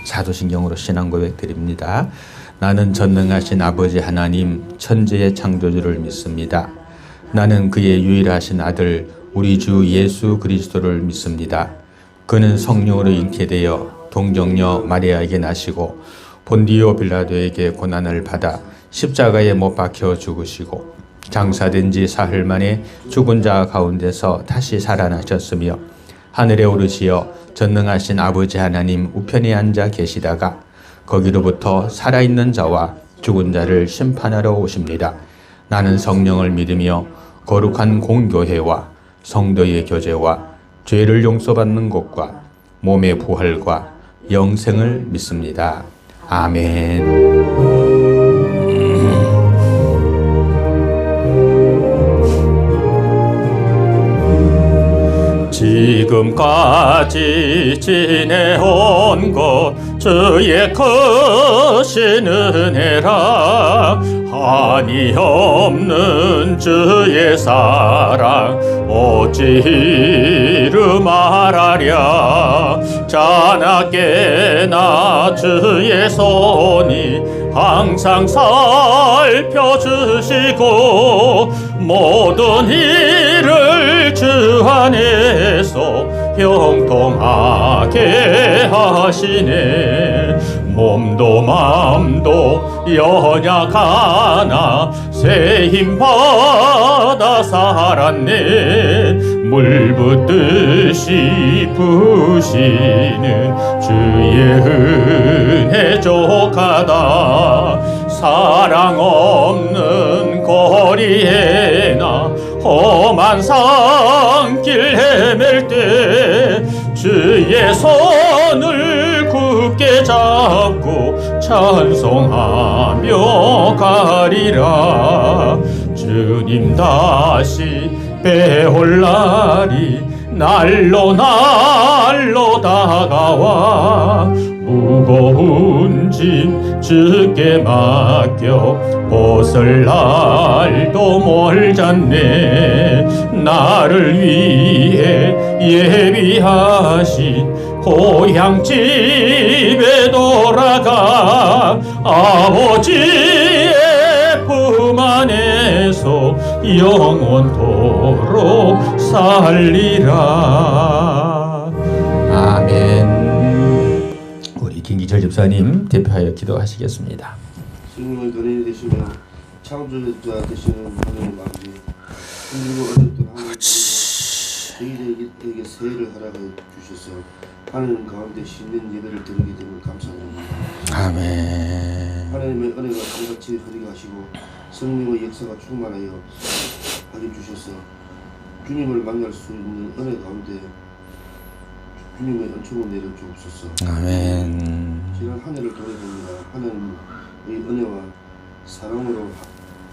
사도신경으로 신앙 고백 드립니다. 나는 전능하신 아버지 하나님 천지의 창조주를 믿습니다. 나는 그의 유일하신 아들 우리 주 예수 그리스도를 믿습니다. 그는 성령으로 잉태되어 동정녀 마리아에게 나시고 본디오 빌라도에게 고난을 받아 십자가에 못 박혀 죽으시고 장사된 지 사흘 만에 죽은 자 가운데서 다시 살아나셨으며 하늘에 오르시어 전능하신 아버지 하나님 우편에 앉아 계시다가 거기로부터 살아있는 자와 죽은 자를 심판하러 오십니다. 나는 성령을 믿으며 거룩한 공교회와 성도의 교제와 죄를 용서받는 것과 몸의 부활과 영생을 믿습니다. 아멘. 지금까지 지내온 것 주의 크신 은혜라 한이 없는 주의 사랑 어찌 이루 말하랴 자나깨나 주의 손이 항상 살펴주시고 모든 일을 주 안에서 형통하게 하시네 몸도 마음도 연약하나 새 힘 받아 살았네 물 붓듯이 부시는 주의 은혜 족하다 사랑 없는 거리에나 험한 산길 헤맬 때 주의 손을 굳게 잡고 찬송하며 가리라 주님 다시 배올 날이 날로 다가와 무거운 짐 주께 맡겨 벗을 날도 멀잖네 나를 위해 예비하신 고향 집에 돌아가 아버지의 품 안에서 영원토록 살리라. 아멘. 우리 김기철 집사님 대표하여 기도하시겠습니다. 성령의 근원이 되시며 창조자 되시는 하나님 아버지 힘들고 어렵던 하나님 저희들에게 세례를 허락해 주셔서 하나님 가운데 신는 예배를 드리게 되면 감사드립니다. 아멘. 하나님의 은혜가 강같이 흐리게 하시고 성령의 역사가 충만하여 하게 주셔서 주님을 만날 수 있는 은혜 가운데 주님의 은총을 내려 주옵소서. 아멘. 지난 한 해를 돌아봅니다. 하나님의 은혜와 사랑으로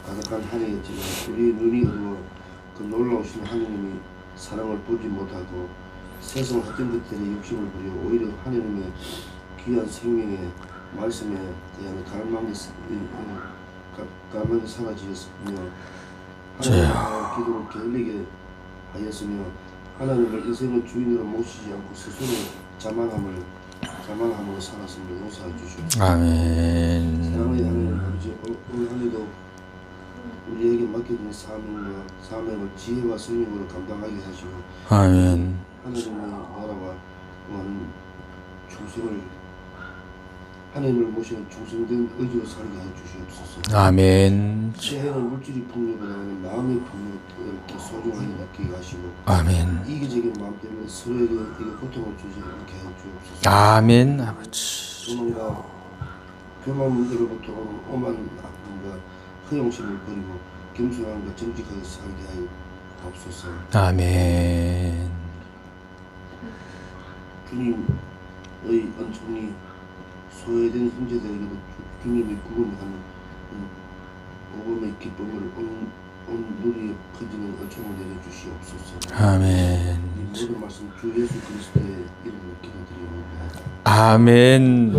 가득한 한 해였지만 우리의 눈이 어두워 그 놀라우신 하나님의 사랑을 보지 못하고 세상 헛된 것들에 욕심을 부려 오히려 하나님의 귀한 생명의 말씀에 대한 갈망이 사라지었으며 하나님의 기도를 게을리게 하였으며 하나님을 인생의 주인으로 모시지 않고 스스로 자만함으로 살았음을 용서해 주시옵소서. 아멘. 사랑의 하나님 아버지 오늘 하루도 우리에게 맡겨진 사명을 지혜와 성령으로 감당하게 하시고 아멘. 하나님의 나라와 충성을 하나님을 모시는 충성된 의지로 살게 해 주시옵소서. 아멘. 새해는 물질이 풍요보다는 마음의 풍요를 더 소중하게 느끼게 하시고 아멘. 이기적인 마음 때문에 서로에게 고통을 주지 않게 해 주옵소서. 아멘. 아버지. 도망과 교만으로부터 오는 오만 아픔과 허영심을 버리고 겸손함과 정직하게 살게 하여 없소서. 아멘. 주님의 은총이 소외된 형제들에게도 주님의 구원하는 복음의 기쁨을 온 누리에 퍼지는 은총을 내려주시옵소서. 아멘. 이 모든 말씀 주 예수 그리스도의 이름으로 기도드립니다. 아멘.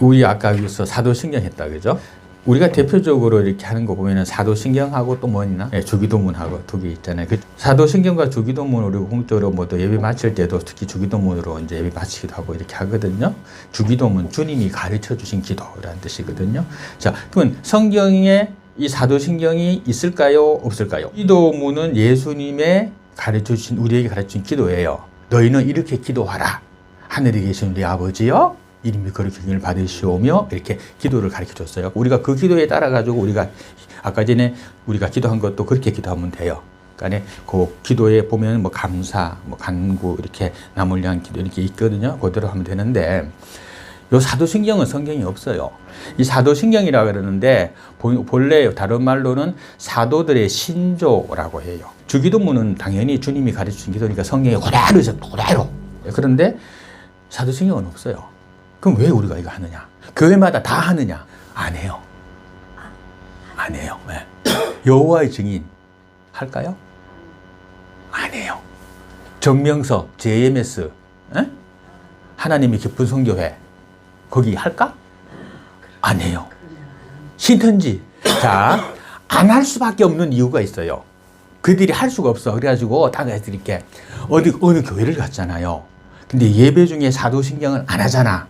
우리 아까 여기서 사도신경 했다 그죠? 우리가 대표적으로 이렇게 하는 거 보면은 사도신경하고 또 뭐 있나? 예, 주기도문하고 두 개 있잖아요. 그 사도신경과 주기도문을 우리가 공적으로 뭐 또 예배 마칠 때도 특히 주기도문으로 이제 예배 마치기도 하고 이렇게 하거든요. 주기도문 주님이 가르쳐 주신 기도라는 뜻이거든요. 자, 그러면 성경에 이 사도신경이 있을까요? 없을까요? 기도문은 예수님의 가르쳐 주신 우리에게 가르쳐 주신 기도예요. 너희는 이렇게 기도하라. 하늘에 계신 우리 아버지여 이름이 거룩히 받으시오며 이렇게 기도를 가르쳐 줬어요. 우리가 그 기도에 따라 가지고 우리가 아까 전에 우리가 기도한 것도 그렇게 기도하면 돼요. 그러니까 그 기도에 보면 뭐 감사, 뭐 간구 이렇게 남을 위한 기도 이렇게 있거든요. 그대로 하면 되는데 요 사도신경은 성경이 없어요. 이 사도신경이라 그러는데 본래 다른 말로는 사도들의 신조라고 해요. 주기도문은 당연히 주님이 가르쳐 준 기도니까 성경에 그대로 있어요. 그대로. 그런데 사도신경은 없어요. 그럼 왜 우리가 이거 하느냐? 교회마다 다 하느냐? 안 해요. 안 해요. 네. 여호와의 증인 할까요? 안 해요. 정명서, JMS, 에? 하나님의 깊은 성교회 거기 할까? 안 해요. 신천지. 자, 안 할 수밖에 없는 이유가 있어요. 그들이 할 수가 없어. 그래가지고 다 이렇게 어느 교회를 갔잖아요. 근데 예배 중에 사도신경을 안 하잖아.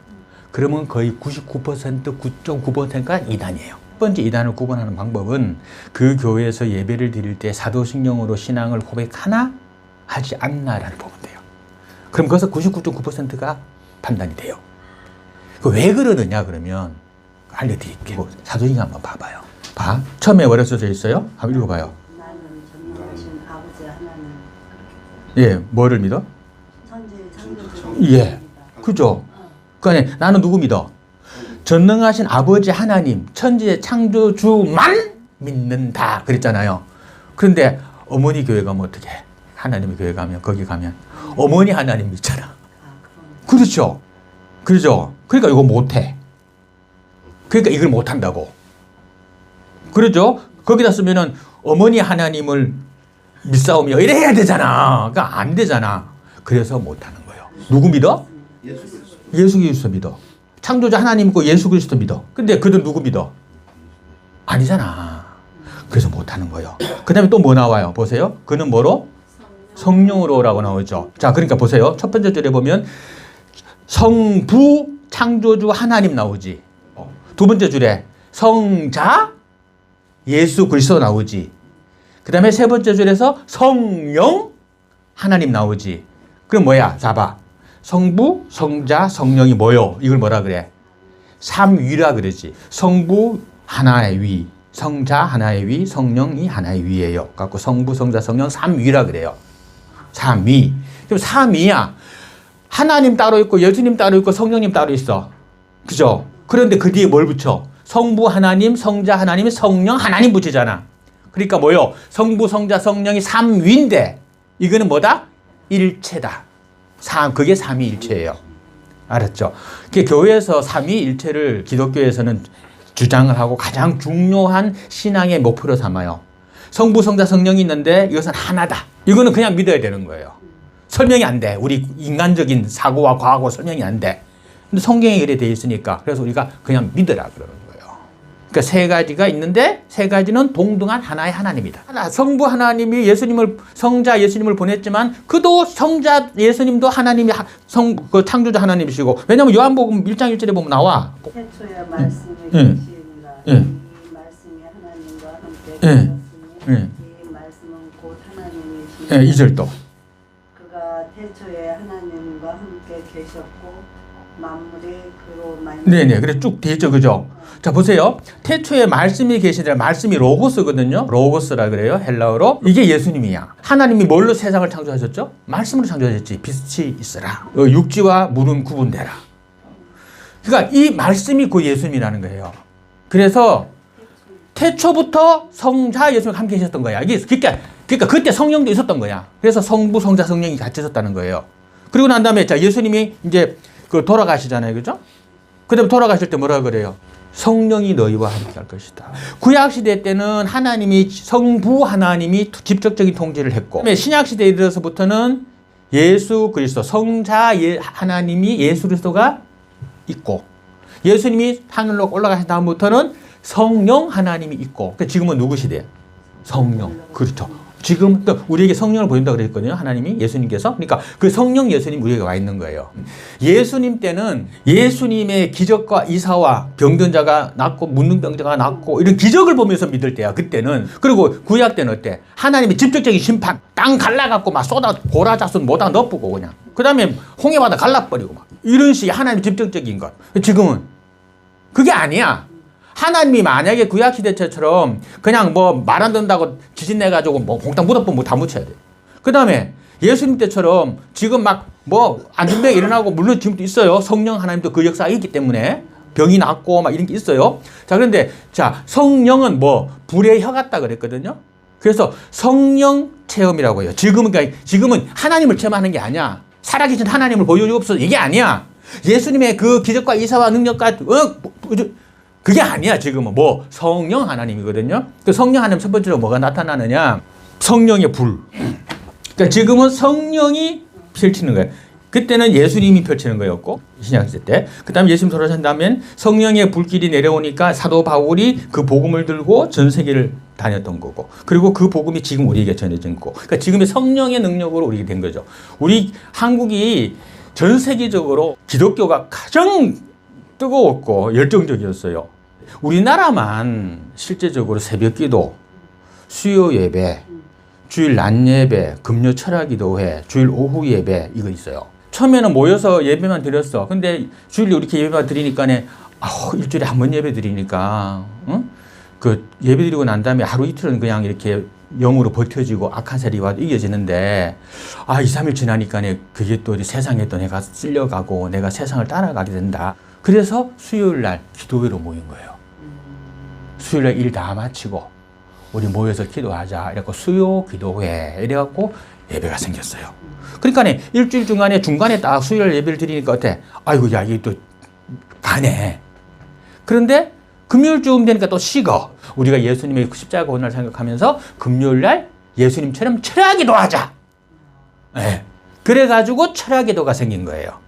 그러면 거의 99%, 9.9%가 이단이에요. 첫 번째 이단을 구분하는 방법은 그 교회에서 예배를 드릴 때 사도신경으로 신앙을 고백하나 하지 않나라를 보면 돼요. 그럼 거기서 99.9%가 판단이 돼요. 왜 그러느냐 그러면 알려드릴게요. 사도신경 한번 봐봐요. 봐. 처음에 뭐라 써져 있어요? 한번 읽어봐요. 나는 전능하신 아버지 하나님 예, 뭐를 믿어? 천지 창조주 예, 그죠? 그러니까 나는 누구 믿어? 전능하신 아버지 하나님, 천지의 창조주만 믿는다 그랬잖아요. 그런데 어머니 교회 가면 어떻게 해? 하나님의 교회 가면 거기 가면 어머니 하나님 믿잖아. 그렇죠? 그렇죠? 그러니까 이거 못해. 그러니까 이걸 못한다고. 그렇죠? 거기다 쓰면은 어머니 하나님을 믿사오며 이래야 되잖아. 그러니까 안 되잖아. 그래서 못하는 거예요. 누구 믿어? 예수 그리스도 믿어. 창조자 하나님 믿고 예수 그리스도 믿어. 근데 그들 누구 믿어? 아니잖아. 그래서 못하는 거예요. 그 다음에 또 뭐 나와요? 보세요. 그는 뭐로? 성령으로라고 나오죠. 자, 그러니까 보세요. 첫 번째 줄에 보면 성부 창조주 하나님 나오지. 두 번째 줄에 성자 예수 그리스도 나오지. 그 다음에 세 번째 줄에서 성령 하나님 나오지. 그럼 뭐야? 잡아. 성부, 성자, 성령이 뭐요? 이걸 뭐라 그래? 삼위라 그러지. 성부 하나의 위, 성자 하나의 위, 성령이 하나의 위예요. 갖고 성부, 성자, 성령 삼위라 그래요. 삼위. 그럼 삼위야. 하나님 따로 있고 예수님 따로 있고 성령님 따로 있어. 그죠? 그런데 그 뒤에 뭘 붙여? 성부 하나님, 성자 하나님, 성령 하나님 붙이잖아. 그러니까 뭐요? 성부, 성자, 성령이 삼위인데 이거는 뭐다? 일체다. 그게 삼위일체예요. 알았죠? 교회에서 삼위일체를 기독교에서는 주장을 하고 가장 중요한 신앙의 목표로 삼아요. 성부, 성자, 성령이 있는데 이것은 하나다. 이거는 그냥 믿어야 되는 거예요. 설명이 안 돼. 우리 인간적인 사고와 과학과 설명이 안 돼. 근데 성경에 이래 돼 있으니까 그래서 우리가 그냥 믿으라 그러는 거예요. 그러니까 세 가지가 있는데 세 가지는 동등한 하나의 하나님이다. 성부 하나님이 성자 예수님을 보냈지만 그도 성자 예수님도 하나님이 그 창조자 하나님이시고, 왜냐하면 요한복음 1장 1절에 보면 나와. 태초에 말씀이 계시니라. 이 말씀이 하나님과 함께 계셨으니 이 말씀은 곧 하나님이시니 2절도 그가 태초에 하나님과 함께 계셨고 만물이 그로 네네. 그래 쭉 되죠. 그죠? 자, 보세요. 태초에 말씀이 계시더라. 말씀이 로고스거든요. 로고스라 그래요. 헬라어로. 이게 예수님이야. 하나님이 뭘로 세상을 창조하셨죠? 말씀으로 창조하셨지. 빛이 있으라. 육지와 물은 구분되라. 그러니까 이 말씀이 그 예수님이라는 거예요. 그래서 태초부터 성자 예수님과 함께 계셨던 거야. 그러니까 그때 성령도 있었던 거야. 그래서 성부, 성자, 성령이 같이 있었다는 거예요. 그리고 난 다음에 자, 예수님이 이제 돌아가시잖아요. 그죠? 그 다음에 돌아가실 때 뭐라 그래요? 성령이 너희와 함께 할 것이다. 구약시대 때는 성부 하나님이 직접적인 통치를 했고, 신약시대에 들어서부터는 예수 그리스도, 성자 하나님이 예수 그리스도가 있고, 예수님이 하늘로 올라가신 다음부터는 성령 하나님이 있고, 그러니까 지금은 누구 시대예요? 성령. 그렇죠. 지금 또 우리에게 성령을 보인다 그랬거든요. 하나님이, 예수님께서. 그러니까 그 성령 예수님 우리에게 와 있는 거예요. 예수님 때는 예수님의 기적과 이사와 병든 자가 낫고 묻는 병자가 낫고 이런 기적을 보면서 믿을 때야. 그때는. 그리고 구약 때는 어때? 하나님의 직접적인 심판, 땅 갈라갖고 막 쏟아 고라자손 못다 넣어보고 그냥. 그 다음에 홍해바다 갈라버리고 막 이런 식의 하나님의 직접적인 것. 지금은 그게 아니야. 하나님이 만약에 구약시대처럼 그냥 뭐 말 안 듣는다고 지진 내가지고 뭐 봉탕 묻어보면 뭐 다 묻혀야 돼. 그 다음에 예수님 때처럼 지금 막 뭐 안전병이 일어나고 물론 지금도 있어요. 성령 하나님도 그 역사가 있기 때문에 병이 낫고 막 이런 게 있어요. 자, 그런데 자, 성령은 뭐 불의 혀 같다 그랬거든요. 그래서 성령 체험이라고 해요. 지금은 하나님을 체험하는 게 아니야. 살아계신 하나님을 보여주옵소서 이게 아니야. 예수님의 그 기적과 이사와 능력과 그게 아니야. 지금은 뭐 성령 하나님이거든요. 그 성령 하나님 첫 번째로 뭐가 나타나느냐? 성령의 불. 그러니까 지금은 성령이 펼치는 거예요. 그때는 예수님이 펼치는 거였고 신약시대 때. 그다음에 예수님 돌아오신 다음엔 성령의 불길이 내려오니까 사도 바울이 그 복음을 들고 전 세계를 다녔던 거고, 그리고 그 복음이 지금 우리에게 전해진 거고. 그러니까 지금의 성령의 능력으로 우리가 된 거죠. 우리 한국이 전 세계적으로 기독교가 가장 뜨거웠고 열정적이었어요. 우리나라만 실제적으로 새벽기도, 수요 예배, 주일 낮 예배, 금요 철학 기도회, 주일 오후 예배 이거 있어요. 처음에는 모여서 예배만 드렸어. 근데 주일 이렇게 예배만 드리니까네 일주일에 한 번 예배 드리니까 그 예배 드리고 난 다음에 하루 이틀은 그냥 이렇게 영으로 버텨지고 악한 세력이 와도 이겨지는데 2, 3일 지나니까네 그게 또 세상에 또 내가 쓸려가고 내가 세상을 따라가게 된다. 그래서 수요일 날 기도회로 모인 거예요. 수요일 날 일 다 마치고 우리 모여서 기도하자. 이래갖고 수요 기도회 이래갖고 예배가 생겼어요. 그러니까 일주일 중간에 딱 수요일 예배를 드리니까 어때? 아이고 야 이게 또 가네. 그런데 금요일쯤 되니까 또 식어. 우리가 예수님의 십자가 오늘 생각하면서 금요일 날 예수님처럼 철야기도 하자. 네. 그래가지고 철야기도가 생긴 거예요.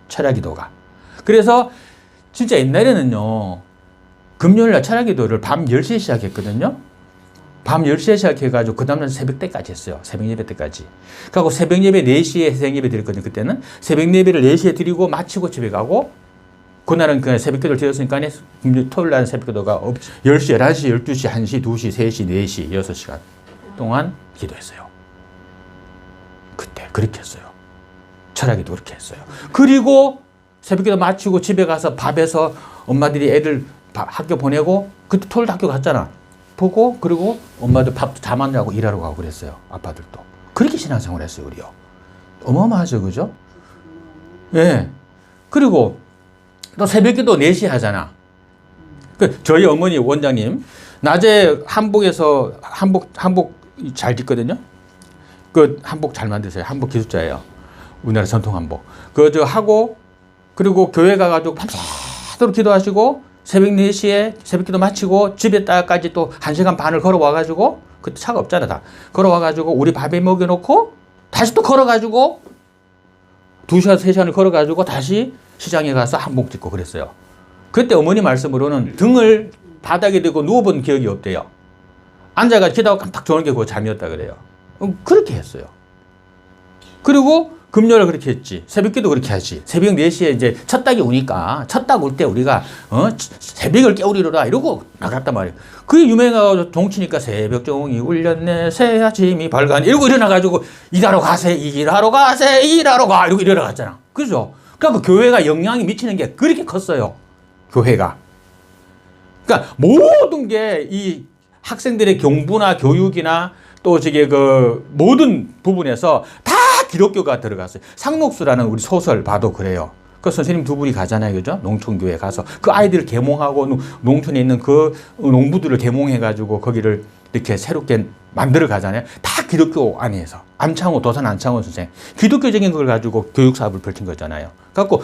철야기도가. 그래서 진짜 옛날에는요. 금요일날 철야기도를 밤 10시에 시작했거든요. 밤 10시에 시작해가지고 그 다음날 새벽 때까지 했어요. 새벽 예배 때까지. 그리고 새벽 예배 4시에 새벽 예배 드렸거든요. 그때는 새벽 예배를 4시에 드리고 마치고 집에 가고, 그날은 그냥 새벽 기도를 드렸으니까 토요일 날 새벽 기도가 10시, 11시, 12시, 1시, 2시, 3시, 4시, 6시간 동안 기도했어요. 그때 그렇게 했어요. 철야기도 그렇게 했어요. 그리고 새벽 기도 마치고 집에 가서 밥해서 엄마들이 애들 학교 보내고, 그때 토요일 학교 갔잖아. 보고, 그리고 엄마들 밥도 다 만나고 일하러 가고 그랬어요. 아빠들도. 그렇게 신앙생활 했어요, 우리요. 어마어마하죠, 그죠? 예. 그리고 또 새벽기도 4시에 하잖아. 저희 어머니 원장님, 낮에 한복에서 한복 잘 짓거든요. 그 한복 잘 만드세요. 한복 기술자예요. 우리나라 전통 한복. 그저 하고, 그리고 교회 가가지고 밤새도록 기도하시고, 새벽 4시에 새벽기도 마치고 집에 따까지 또 1시간 반을 걸어와가지고, 그때 차가 없잖아, 다. 걸어와가지고 우리 밥에 먹여놓고 다시 또 걸어가지고 2시간, 3시간을 걸어가지고 다시 시장에 가서 한복 짓고 그랬어요. 그때 어머니 말씀으로는 등을 바닥에 대고 누워본 기억이 없대요. 앉아가 기다고 깜빡 조는 게 그거 잠이었다 그래요. 그렇게 했어요. 그리고 금요일 그렇게 했지. 새벽기도 그렇게 하지. 새벽 4시에 이제 첫 닭이 우니까 첫 닭 울 때 우리가 새벽을 깨우리로라 이러고 나갔단 말이에요. 그게 유명해가지고 종치니까 새벽종이 울렸네 새 아침이 밝아니 이러고 일어나가지고 일하러 가세 일하러 가세 일하러 가 이러고 일어나갔잖아. 그죠? 그러니까 교회가 영향이 미치는 게 그렇게 컸어요. 교회가. 그러니까 모든 게 이 학생들의 공부나 교육이나 또 저게 그 모든 부분에서 다 기독교가 들어갔어요. 상록수라는 우리 소설 봐도 그래요. 그 선생님 두 분이 가잖아요. 그죠? 농촌교회 가서 그 아이들을 계몽하고 농촌에 있는 그 농부들을 계몽해가지고 거기를 이렇게 새롭게 만들어 가잖아요. 다 기독교 안에서. 도산 안창호 선생. 기독교적인 걸 가지고 교육 사업을 펼친 거잖아요. 그래갖고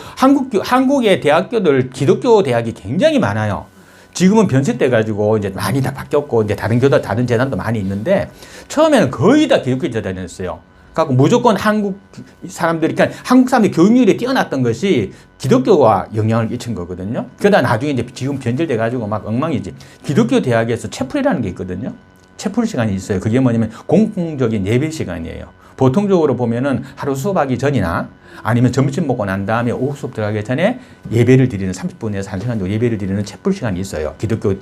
한국의 대학교들 기독교 대학이 굉장히 많아요. 지금은 변색돼가지고 이제 많이 다 바뀌었고 이제 다른 재단도 많이 있는데 처음에는 거의 다 기독교 재단이었어요. 갖고 무조건 한국 사람들이, 그러니까 한국 사람들이 교육률이 뛰어났던 것이 기독교와 영향을 끼친 거거든요. 그러다 나중에 이제 지금 변질돼가지고 막 엉망이지. 기독교 대학에서 채플이라는 게 있거든요. 채플 시간이 있어요. 그게 뭐냐면 공통적인 예배 시간이에요. 보통적으로 보면은 하루 수업하기 전이나 아니면 점심 먹고 난 다음에 오후 수업 들어가기 전에 예배를 드리는 30분에서 1시간 정도 예배를 드리는 채플 시간이 있어요. 기독교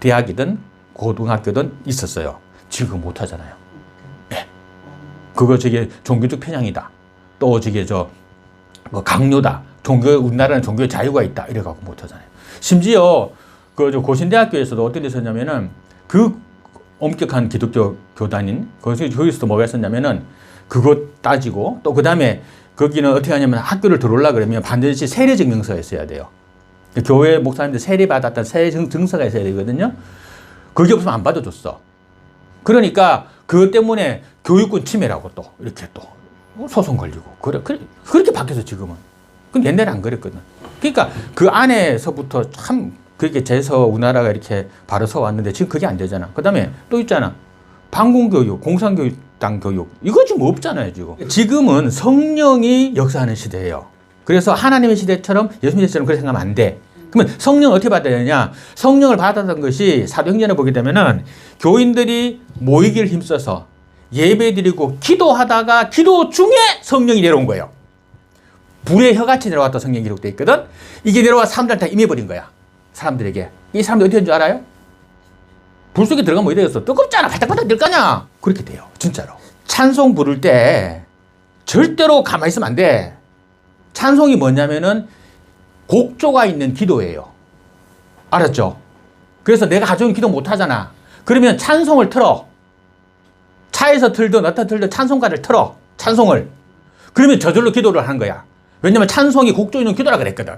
대학이든 고등학교든 있었어요. 지금 못 하잖아요. 네. 그거 저게 종교적 편향이다. 또 저게 뭐 강요다. 우리나라는 종교의 자유가 있다. 이래갖고 못 하잖아요. 심지어 저 고신대학교에서도 어떤 데 있었냐면은 그 엄격한 기독교 교단인 거기서도 뭐가 있었냐면은 그거 따지고 또 그 다음에 거기는 어떻게 하냐면 학교를 들어오려 그러면 반드시 세례 증명서가 있어야 돼요. 교회 목사님들 세례 받았다 세례 증서가 있어야 되거든요. 그게 없으면 안 받아줬어. 그러니까 그것 때문에 교육권 침해라고 또 이렇게 또 소송 걸리고 그렇게 바뀌어서 지금은. 근데 옛날에 안 그랬거든. 그러니까 그 안에서부터 참 그렇게 재서 우리나라가 이렇게 바로 서 왔는데 지금 그게 안 되잖아. 그 다음에 또 있잖아. 반공교육, 공산교육당 교육. 이거 지금 없잖아요, 지금. 지금은 성령이 역사하는 시대예요. 그래서 하나님의 시대처럼 예수님의 시대처럼 그렇게 생각하면 안 돼. 그러면 성령을 어떻게 받아야 되냐? 성령을 받았던 것이 사도행전에 보게 되면은 교인들이 모이기를 힘써서 예배 드리고 기도하다가 기도 중에 성령이 내려온 거예요. 불의 혀같이 내려왔다 성경이 기록되어 있거든. 이게 내려와 사람들한테 임해버린 거야. 사람들에게. 이 사람들 어떻게 된 줄 알아요? 불 속에 들어가면 어떻게 되겠어? 뜨겁잖아. 바닥바닥 될 거냐? 그렇게 돼요. 진짜로. 찬송 부를 때 절대로 가만히 있으면 안 돼. 찬송이 뭐냐면은 곡조가 있는 기도예요. 알았죠? 그래서 내가 가져온 기도 못 하잖아. 그러면 찬송을 틀어. 차에서 틀든 어디다 틀든 찬송가를 틀어. 찬송을. 그러면 저절로 기도를 하는 거야. 왜냐면 찬송이 곡조 있는 기도라 그랬거든.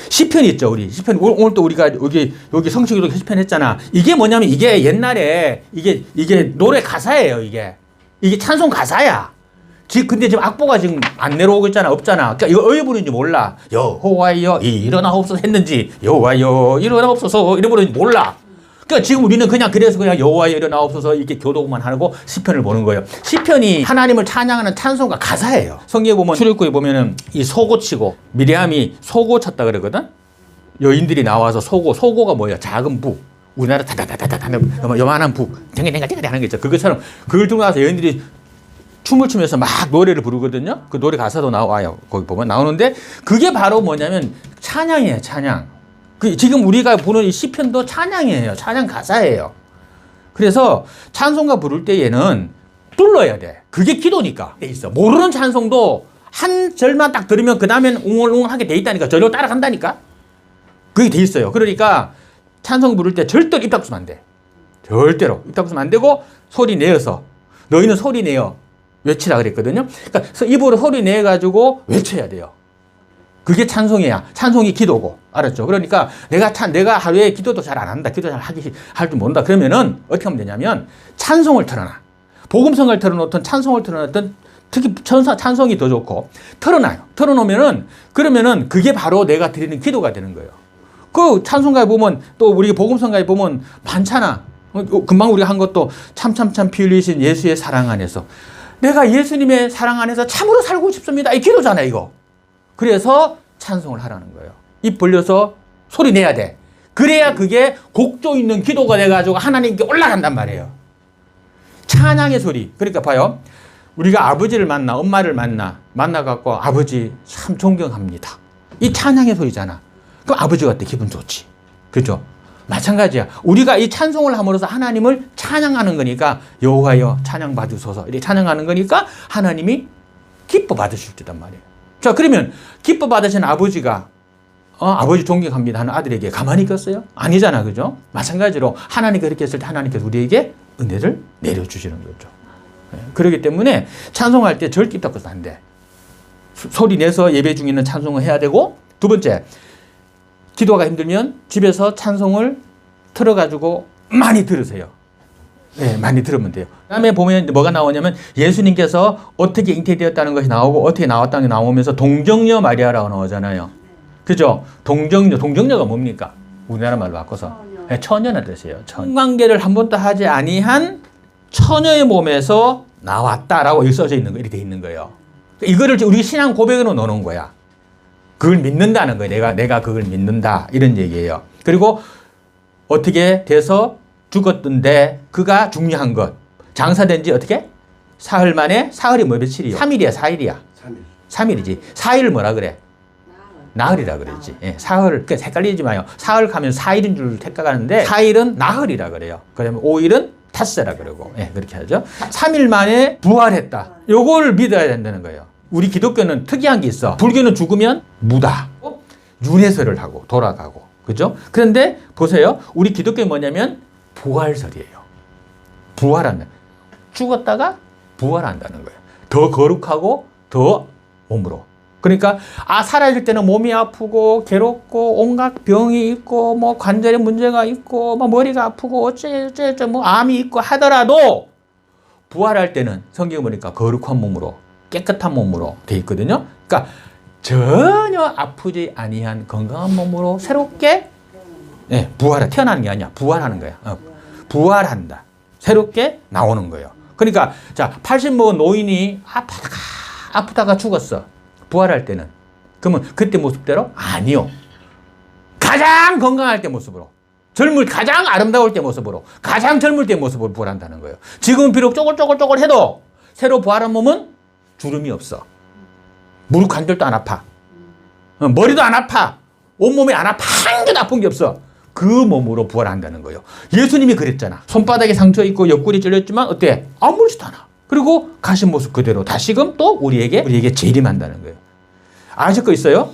시편이 있죠, 우리. 시편. 오늘 또 우리가 여기 성식기도 시편 했잖아. 이게 뭐냐면 이게 옛날에 이게 노래 가사예요, 이게. 이게 찬송 가사야. 근데 지금 악보가 지금 안 내려오고 있잖아, 없잖아. 그러니까 이거 어디 부르는지 몰라. 여호와여 일어나옵소서 했는지, 여호와여 일어나옵소서 이래 부르는지 몰라. 그러니까 지금 우리는 그래서 여호와여 일어나옵소서 이렇게 교독만 하고 시편을 보는 거예요. 시편이 하나님을 찬양하는 찬송가 가사예요. 성경에 보면 출애굽기에 보면은 이 소고 치고 미리암이 소고 쳤다 그러거든. 여인들이 나와서 소고가 뭐야? 작은 북. 우리나라 다다다다다 요만한 북. 댕댕댕댕댕 하는 게 있죠. 그것처럼 그걸 들고 나서 여인들이 춤을 추면서 막 노래를 부르거든요. 그 노래 가사도 나와요. 거기 보면 나오는데 그게 바로 뭐냐면 찬양이에요, 찬양. 지금 우리가 보는 이 시편도 찬양이에요. 찬양 가사예요. 그래서 찬송가 부를 때에는 불러야 돼. 그게 기도니까 돼 있어. 모르는 찬송도 한 절만 딱 들으면 그 다음엔 웅얼웅얼하게 돼 있다니까. 저절로 따라간다니까. 그게 돼 있어요. 그러니까 찬송 부를 때 절대로 입 닫으면 안 돼. 절대로 입 닫으면 안 되고 소리 내어서 너희는 소리 내어 외치라 그랬거든요. 그러니까 입으로 소리 내가지고 외쳐야 돼요. 그게 찬송이야. 찬송이 기도고. 알았죠? 그러니까 내가 하루에 기도도 잘 안 한다. 기도 잘 할 줄 모른다. 그러면은 어떻게 하면 되냐면 찬송을 틀어놔. 복음성을 틀어놓든 찬송을 틀어놓든 특히 찬송이 더 좋고 틀어놔요. 틀어놓으면은 그러면은 그게 바로 내가 드리는 기도가 되는 거예요. 그 찬송가에 보면 또 우리 복음성가에 보면 많잖아. 금방 우리가 한 것도 참 피 흘리신 예수의 사랑 안에서 내가 예수님의 사랑 안에서 참으로 살고 싶습니다. 이 기도잖아, 이거. 그래서 찬송을 하라는 거예요. 입 벌려서 소리 내야 돼. 그래야 그게 곡조 있는 기도가 돼가지고 하나님께 올라간단 말이에요. 찬양의 소리. 그러니까 봐요. 우리가 아버지를 만나, 엄마를 만나갖고 아버지 참 존경합니다. 이 찬양의 소리잖아. 그럼 아버지가 어때? 기분 좋지. 그죠? 마찬가지야. 우리가 이 찬송을 함으로써 하나님을 찬양하는 거니까 여호와여 찬양 받으소서 이렇게 찬양하는 거니까 하나님이 기뻐 받으실 때단 말이에요. 자, 그러면 기뻐 받으신 아버지가 아버지 존경합니다 하는 아들에게 가만히 있겠어요? 아니잖아, 그죠? 마찬가지로 하나님께 그렇게 했을 때 하나님께서 우리에게 은혜를 내려주시는 거죠. 그렇기 때문에 찬송할 때 절대 입 닫고서 안 돼. 소리 내서 예배 중에 있는 찬송을 해야 되고, 두 번째, 기도가 힘들면 집에서 찬송을 틀어가지고 많이 들으세요. 네, 많이 들으면 돼요. 그 다음에 보면 뭐가 나오냐면 예수님께서 어떻게 잉태되었다는 것이 나오고 어떻게 나왔다는 게 나오면서 동정녀 마리아라고 나오잖아요. 그죠? 동정녀가 뭡니까? 우리나라 말로 바꿔서. 네, 처녀는 뜻이에요. 성관계를 한 번도 하지 아니한 처녀의 몸에서 나왔다라고 여기 써져 있는 거, 이렇게 돼 있는 거예요. 이거를 우리 신앙 고백으로 넣어놓은 거야. 그걸 믿는다는 거예요. 내가 그걸 믿는다. 이런 얘기예요. 그리고 어떻게 돼서 죽었던데 그가 중요한 것. 장사된 지 어떻게? 사흘 만에, 사흘이 뭐 며칠이요? 3일이야, 4일이야? 3일이지. 4일을 뭐라 그래? 나흘이라 그러지. 예, 사흘, 그러니까 헷갈리지 마요. 사흘 가면 4일인 줄 생각하는데 4일은 나흘이라 그래요. 그러면 5일은 닷새라 그러고, 예, 그렇게 하죠. 3일 만에 부활했다. 요걸 믿어야 된다는 거예요. 우리 기독교는 특이한 게 있어. 불교는 죽으면 무다. 윤회설을 하고 돌아가고. 그죠? 그런데 보세요. 우리 기독교는 뭐냐면 부활설이에요. 부활한다. 죽었다가 부활한다는 거예요. 더 거룩하고 더 몸으로. 그러니까 살아있을 때는 몸이 아프고 괴롭고 온갖 병이 있고 뭐 관절에 문제가 있고 뭐 머리가 아프고 어쩌저쩌 뭐 암이 있고 하더라도 부활할 때는 성경 보니까 거룩한 몸으로 깨끗한 몸으로 돼 있거든요. 그러니까 전혀 아프지 아니한 건강한 몸으로 새롭게 태어나는 게 아니야. 부활하는 거야. 부활한다. 새롭게 나오는 거예요. 그러니까 자, 80 먹은 노인이 아프다가 죽었어. 부활할 때는. 그러면 그때 모습대로? 아니요. 가장 건강할 때 모습으로. 가장 아름다울 때 모습으로. 가장 젊을 때 모습으로 부활한다는 거예요. 지금 비록 쪼글쪼글 해도 새로 부활한 몸은 주름이 없어. 무릎 관절도 안 아파. 머리도 안 아파. 온몸이 안 아파. 한 개도 아픈 게 없어. 그 몸으로 부활한다는 거예요. 예수님이 그랬잖아. 손바닥에 상처 있고 옆구리 찔렸지만 어때? 아무렇지도 않아. 그리고 가신 모습 그대로 다시금 또 우리에게 재림한다는 거예요. 아실 거 있어요?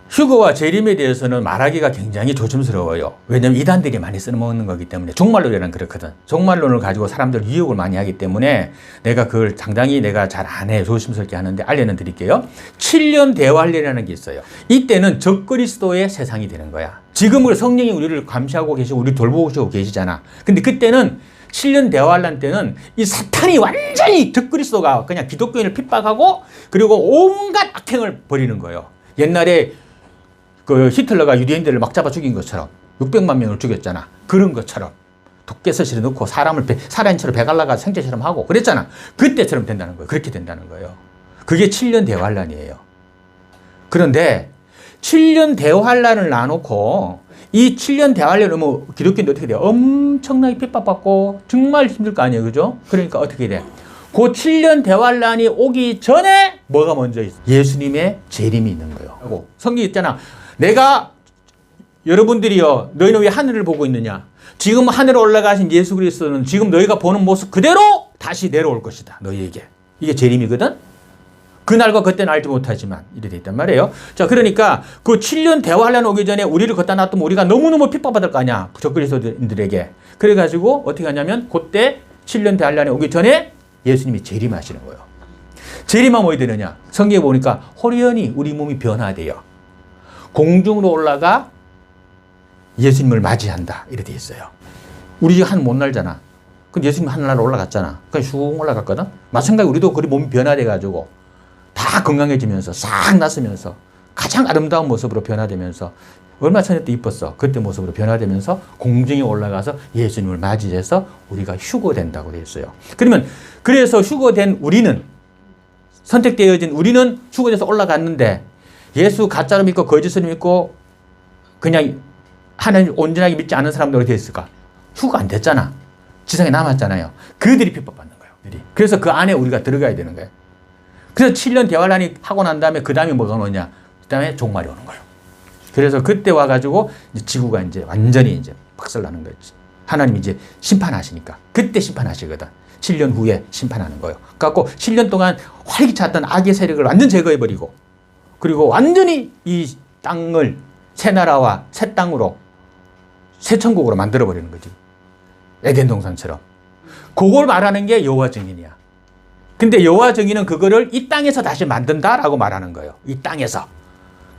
휴거와 재림에 대해서는 말하기가 굉장히 조심스러워요. 왜냐하면 이단들이 많이 써먹는 거기 때문에. 종말론이란 그렇거든. 종말론을 가지고 사람들 유혹을 많이 하기 때문에 내가 그걸 상당히 잘 안 해. 조심스럽게 하는데 알려는 드릴게요. 7년 대환란이라는 게 있어요. 이때는 적그리스도의 세상이 되는 거야. 지금은 성령이 우리를 감시하고 계시고 우리를 돌보고 계시잖아. 근데 그때는 7년 대환란 때는 이 사탄이 완전히 적그리스도가 그냥 기독교인을 핍박하고 그리고 온갖 악행을 벌이는 거예요. 옛날에 그 히틀러가 유대인들을 막 잡아 죽인 것처럼 600만 명을 죽였잖아. 그런 것처럼 독개서실에 넣고 사람을 살아인처럼 배갈라가 생체처럼 하고 그랬잖아. 그때처럼 된다는 거예요. 그렇게 된다는 거예요. 그게 7년 대환란이에요. 그런데 7년 대환란을 놔놓고 이 7년 대환란을 뭐 기독교인도 어떻게 돼요? 엄청나게 핍박받고 정말 힘들 거 아니에요. 그죠? 그러니까 어떻게 돼? 그 7년 대환란이 오기 전에 뭐가 먼저 있어? 예수님의 재림이 있는 거예요. 성경에 있잖아. 내가 여러분들이요. 너희는 왜 하늘을 보고 있느냐? 지금 하늘에 올라가신 예수 그리스도는 지금 너희가 보는 모습 그대로 다시 내려올 것이다. 너희에게. 이게 재림이거든? 그날과 그때는 알지 못하지만 이래 돼 있단 말이에요. 자, 그러니까 그 7년 대환란 오기 전에 우리를 걷다 놔두면 우리가 너무너무 핍박받을 거 아니야. 적그리스도인들에게. 그래가지고 어떻게 하냐면 그때 7년 대환란이 오기 전에 예수님이 재림하시는 거예요. 재림하면 어디 되느냐? 성경에 보니까 호련히 우리 몸이 변화돼요. 공중으로 올라가 예수님을 맞이한다. 이래 돼 있어요. 우리 한 못 날잖아. 근데 예수님 하늘나라 올라갔잖아. 그냥 슉 올라갔거든. 마찬가지로 우리도 그 몸이 변화돼가지고 다 건강해지면서 싹 났으면서 가장 아름다운 모습으로 변화되면서 얼마 전에 때 이뻤어. 그때 모습으로 변화되면서 공중에 올라가서 예수님을 맞이해서 우리가 휴거된다고 되어 있어요. 그러면 그래서 휴거된 우리는 선택되어진 우리는 휴거돼서 올라갔는데 예수 가짜로 믿고 거짓으로 믿고 그냥 하나님 온전하게 믿지 않은 사람들 어디 있을까? 휴거 안 됐잖아. 지상에 남았잖아요. 그들이 핍박받는 거예요. 그래서 그 안에 우리가 들어가야 되는 거예요. 그래서 7년 대환란이 하고 난 다음에 그 다음에 뭐가 오느냐? 그 다음에 종말이 오는 거예요. 그래서 그때 와가지고 이제 지구가 이제 완전히 이제 박살나는 거지. 하나님이 이제 심판하시니까. 그때 심판하시거든. 7년 후에 심판하는 거예요. 그래갖고 7년 동안 활기찼던 악의 세력을 완전 제거해버리고 그리고 완전히 이 땅을 새 나라와 새 땅으로 새 천국으로 만들어버리는 거지. 에덴 동산처럼. 그걸 말하는 게 여호와 증인이야. 근데 여호와 증인은 그거를 이 땅에서 다시 만든다라고 말하는 거예요. 이 땅에서.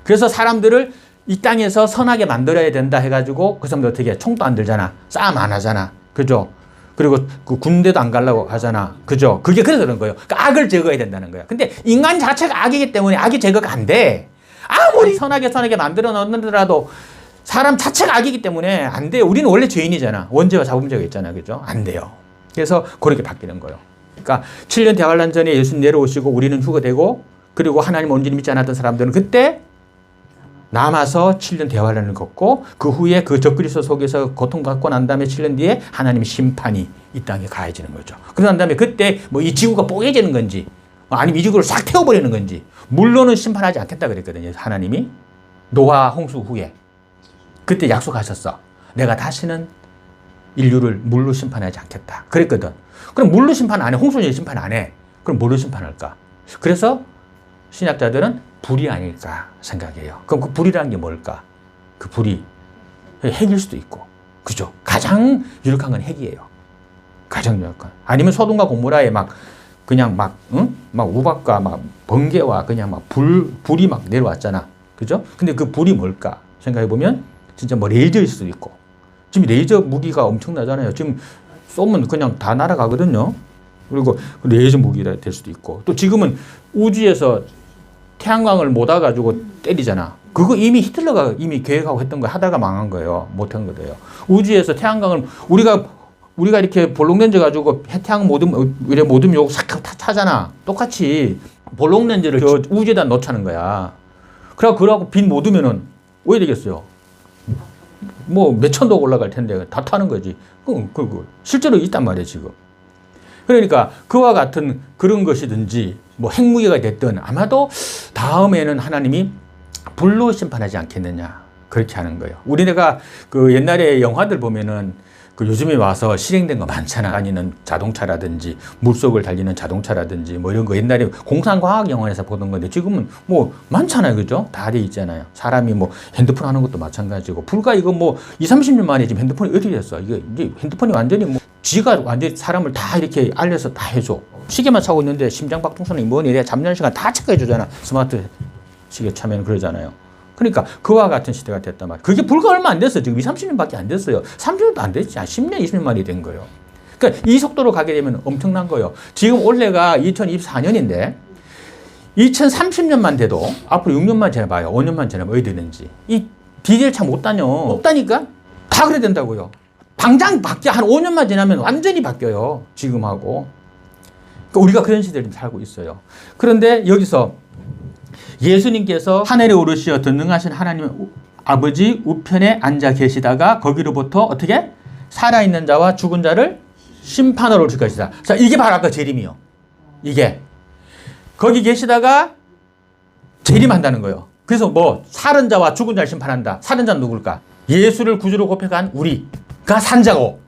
그래서 사람들을 이 땅에서 선하게 만들어야 된다 해가지고 그 사람들 어떻게 해? 총도 안 들잖아. 싸움 안 하잖아. 그죠? 그리고 그 군대도 안 가려고 하잖아. 그죠? 그게 그래서 그런 거예요. 그러니까 악을 제거해야 된다는 거야. 근데 인간 자체가 악이기 때문에 악이 제거가 안 돼. 아무리 선하게 만들어 놓는다라도 사람 자체가 악이기 때문에 안 돼요. 우리는 원래 죄인이잖아. 원죄와 자범죄가 있잖아. 그죠? 안 돼요. 그래서 그렇게 바뀌는 거예요. 그러니까 7년 대환란 전에 예수님 내려오시고 우리는 휴거되고 그리고 하나님 온전히 믿지 않았던 사람들은 그때 남아서 7년 대환란을 겪고 그 후에 그 적그리스도 속에서 고통받고 난 다음에 7년 뒤에 하나님의 심판이 이 땅에 가해지는 거죠. 그러고 난 다음에 그때 뭐 이 지구가 뽀개지는 건지 아니면 이 지구를 싹 태워버리는 건지 물론은 심판하지 않겠다 그랬거든요. 하나님이 노아 홍수 후에 그때 약속하셨어. 내가 다시는 인류를 물로 심판하지 않겠다 그랬거든. 그럼 물로 심판 안 해. 홍수로 심판 안 해. 그럼 뭘로 심판할까? 그래서 신약자들은 불이 아닐까 생각해요. 그럼 그 불이라는 게 뭘까? 그 불이 핵일 수도 있고, 그죠? 가장 유력한 건 핵이에요. 가장 유력한. 아니면 소돔과 고모라에 그냥 우박과 번개와 그냥 불이 막 내려왔잖아. 그죠? 근데 그 불이 뭘까? 생각해보면 진짜 뭐 레이저일 수도 있고. 지금 레이저 무기가 엄청나잖아요. 지금 쏘면 그냥 다 날아가거든요. 그리고 레이저 무기가 될 수도 있고. 또 지금은 우주에서 태양광을 못 와가지고 때리잖아. 그거 이미 히틀러가 이미 계획하고 했던 거 하다가 망한 거예요. 못한 거예요. 우주에서 태양광을 우리가 이렇게 볼록 렌즈 가지고 태양 모둠 요거 싹 타잖아. 똑같이 볼록 렌즈를 저 우주에다 놓자는 거야. 그러고 빛 못 오면은 왜 되겠어요? 뭐 몇천도 올라갈 텐데 다 타는 거지. 실제로 있단 말이에요, 지금. 그러니까 그와 같은 그런 것이든지 뭐 핵무기가 됐든 아마도 다음에는 하나님이 불로 심판하지 않겠느냐 그렇게 하는 거예요. 우리가 그 옛날에 영화들 보면은 그 요즘에 와서 실행된 거 많잖아. 다니는 자동차라든지 물속을 달리는 자동차라든지 뭐 이런 거 옛날에 공상과학 영화에서 보던 건데 지금은 뭐 많잖아요. 그죠? 다 돼 있잖아요. 사람이 뭐 핸드폰 하는 것도 마찬가지고 불과 이거 뭐 20-30년 만에 지금 핸드폰이 어떻게 됐어? 이게 핸드폰이 완전히 뭐 지가 완전히 사람을 다 이렇게 알려서 다 해줘. 시계만 차고 있는데 심장박동선이 뭐니 이래 잡는 시간 다 체크해 주잖아. 스마트 시계 차면 그러잖아요. 그러니까 그와 같은 시대가 됐단 말이에요. 그게 불과 얼마 안 됐어요. 지금 20-30년밖에 안 됐어요. 30년도 안 됐지. 10년, 20년 만에 된 거예요. 그러니까 이 속도로 가게 되면 엄청난 거예요. 지금 올해가 2024년인데 2030년만 돼도 앞으로 6년만 지나봐요. 5년만 지나면 어디 되는지. 이 디젤 차 못 다녀. 없다니까? 다 그래야 된다고요. 당장 바뀌어. 한 5년만 지나면 완전히 바뀌어요. 지금하고. 그러니까 우리가 그런 시대를 살고 있어요. 그런데 여기서 예수님께서 하늘에 오르시어 전능하신 하나님 아버지 우편에 앉아 계시다가 거기로부터 어떻게? 살아있는 자와 죽은 자를 심판하러 오실 것이다. 자, 이게 바로 아까 재림이요. 이게. 거기 계시다가 재림한다는 거예요. 그래서 뭐 살은 자와 죽은 자를 심판한다. 살은 자는 누굴까? 예수를 구주로 고백한 우리가 산 자고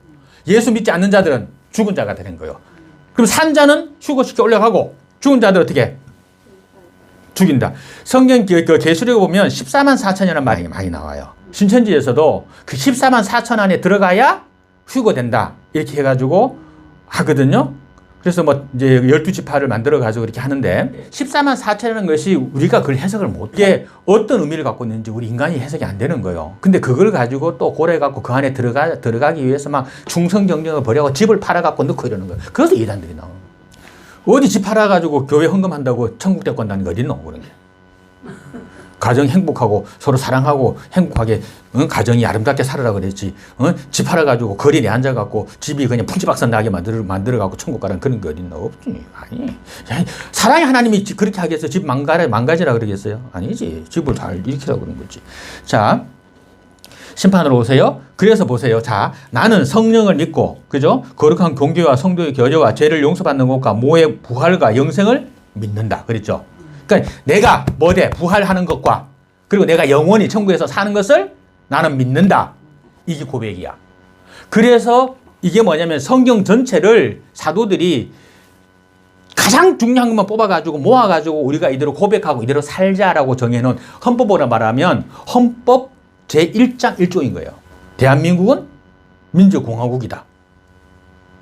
예수 믿지 않는 자들은 죽은 자가 되는 거예요. 그럼 산 자는 휴거시켜 올라가고 죽은 자들 어떻게? 죽인다. 성경 계시록에 보면 14만 4천이라는 말이 많이 나와요. 신천지에서도 그 14만 4천 안에 들어가야 휴거된다. 이렇게 해가지고 하거든요. 그래서 뭐 이제 12지파를 만들어가지고 이렇게 하는데 14만 4천이라는 것이 우리가 그걸 해석을 못해. 어떤 의미를 갖고 있는지 우리 인간이 해석이 안 되는 거예요. 근데 그걸 가지고 또 고래갖고 그 안에 들어가기 위해서 막 충성경쟁을 벌여고 집을 팔아갖고 넣고 이러는 거예요. 그래서 이단들이 나오는 거예요. 어디 집 팔아가지고 교회 헌금한다고 천국 데리고 간다는 게 어딨노? 그런 게. 가정 행복하고 서로 사랑하고 행복하게 가정이 아름답게 살아라 그랬지. 집 팔아가지고 거리에 앉아갖고 집이 그냥 풍지박산 나게 만들어갖고 천국 가라는 그런 게 어딨노? 없지. 아니. 사랑의 하나님이 그렇게 하겠어요? 집 망가지라 그러겠어요? 아니지. 집을 잘 일으키라고 그런 거지. 자. 심판으로 오세요. 그래서 보세요. 자, 나는 성령을 믿고, 그죠? 거룩한 공교와 성도의 교제와 죄를 용서받는 것과 모의 부활과 영생을 믿는다. 그랬죠? 그러니까 내가 뭐돼? 부활하는 것과 그리고 내가 영원히 천국에서 사는 것을 나는 믿는다. 이게 고백이야. 그래서 이게 뭐냐면 성경 전체를 사도들이 가장 중요한 것만 뽑아가지고 모아가지고 우리가 이대로 고백하고 이대로 살자라고 정해놓은 헌법으로 말하면 헌법 제1장 1조인 거예요. 대한민국은 민주공화국이다.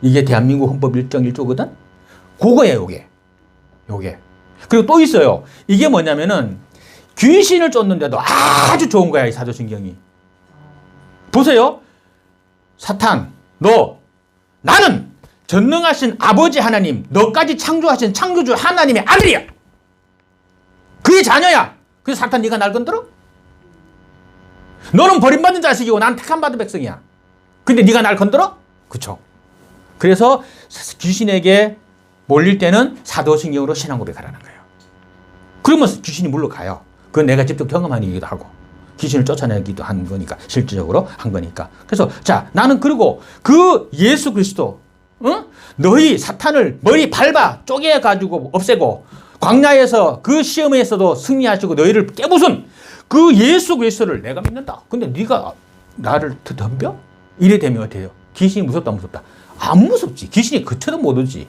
이게 대한민국 헌법 1장 1조거든? 그거예요, 요게. 그리고 또 있어요. 이게 뭐냐면은 귀신을 쫓는데도 아주 좋은 거야, 이 사도신경이. 보세요. 사탄, 나는 전능하신 아버지 하나님, 너까지 창조하신 창조주 하나님의 아들이야. 그의 자녀야. 그래서 사탄 네가 날 건드려? 너는 버림받은 자식이고 난 택함받은 백성이야. 근데 네가 날 건드려? 그쵸. 그래서 귀신에게 몰릴 때는 사도신경으로 신앙 고백하라는 거예요. 그러면 귀신이 물러가요. 그건 내가 직접 경험한 얘기도 하고 귀신을 쫓아내기도 한 거니까, 실질적으로 한 거니까. 그래서 자, 나는 그리고 그 예수 그리스도, 너희 사탄을 머리 밟아 쪼개가지고 없애고 광야에서 그 시험에서도 승리하시고 너희를 깨부순 그 예수 그리스도를 내가 믿는다. 근데 네가 나를 덤벼? 이래 되면 어때요? 귀신이 무섭다, 무섭다? 안 무섭지. 귀신이 그쳐도 못 오지.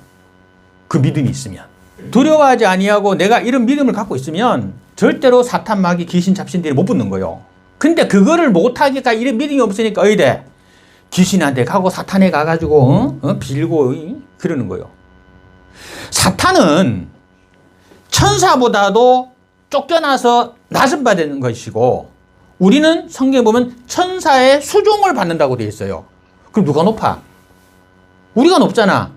그 믿음이 있으면. 두려워하지 아니하고 내가 이런 믿음을 갖고 있으면 절대로 사탄, 마귀, 귀신, 잡신들이 못 붙는 거예요. 근데 그거를 못하니까 이런 믿음이 없으니까 어디대? 귀신한테 가고 사탄에 가가지고 빌고 그러는 거예요. 사탄은 천사보다도 쫓겨나서 낮은받는 것이고 우리는 성경에 보면 천사의 수종을 받는다고 되어 있어요. 그럼 누가 높아? 우리가 높잖아.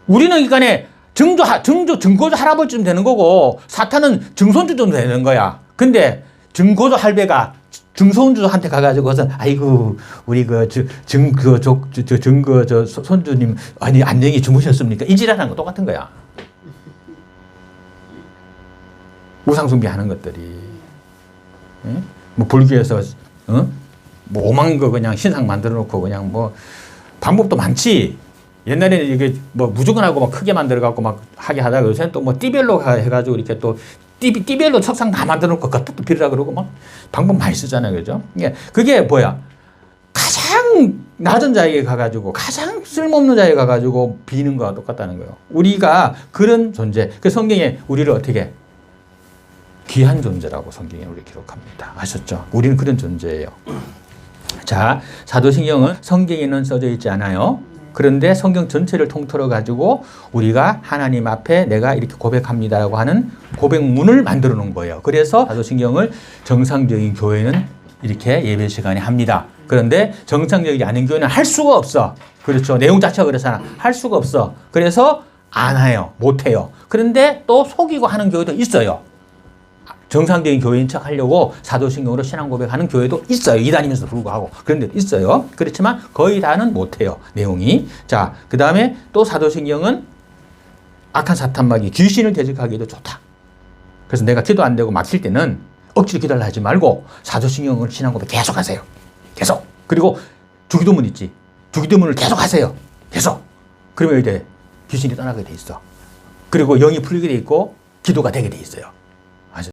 우리는 그러니까 증거조 할아버지쯤 되는 거고 사탄은 증손주 정도 되는 거야. 근데 증거조 할배가 증손주한테 가가지고서 아이고 우리 증거 손주님 아니 안녕히 주무셨습니까? 이지랄하는 거 똑같은 거야. 우상숭배하는 것들이. 응? 뭐 불교에서 뭐 오만 거 그냥 신상 만들어 놓고 그냥 뭐 방법도 많지. 옛날에는 이게 뭐 무조건 하고 막 크게 만들어 갖고 막 하게 하다가 요새는 또 뭐 띠별로 해가지고 이렇게 또 띠별로 석상 다 만들어 놓고 겉도 빌으라 그러고 막 방법 많이 쓰잖아요. 그죠? 그게 뭐야? 가장 낮은 자에게 가가지고 가장 쓸모없는 자에게 가가지고 비는 거와 똑같다는 거예요. 우리가 그런 존재. 그 성경에 우리를 어떻게 귀한 존재라고 성경에 우리 기록합니다. 아셨죠? 우리는 그런 존재예요. 자, 사도신경은 성경에는 써져 있지 않아요. 그런데 성경 전체를 통틀어 가지고 우리가 하나님 앞에 내가 이렇게 고백합니다라고 하는 고백문을 만들어 놓은 거예요. 그래서 사도신경을 정상적인 교회는 이렇게 예배 시간에 합니다. 그런데 정상적이지 않은 교회는 할 수가 없어. 그렇죠. 내용 자체가 그렇잖아. 할 수가 없어. 그래서 안 해요. 못 해요. 그런데 또 속이고 하는 교회도 있어요. 정상적인 교회인 척 하려고 사도신경으로 신앙 고백하는 교회도 있어요. 이단이면서 불구하고. 그런 데도 있어요. 그렇지만 거의 다는 못해요. 내용이. 자, 그 다음에 또 사도신경은 악한 사탄, 마귀, 귀신을 대적하기도 좋다. 그래서 내가 기도 안 되고 막힐 때는 억지로 기도를 하지 말고 사도신경을 신앙 고백 계속 하세요. 계속. 그리고 주기도문 있지. 주기도문을 계속 하세요. 계속. 그러면 이제 귀신이 떠나게 돼 있어. 그리고 영이 풀리게 돼 있고 기도가 되게 돼 있어요.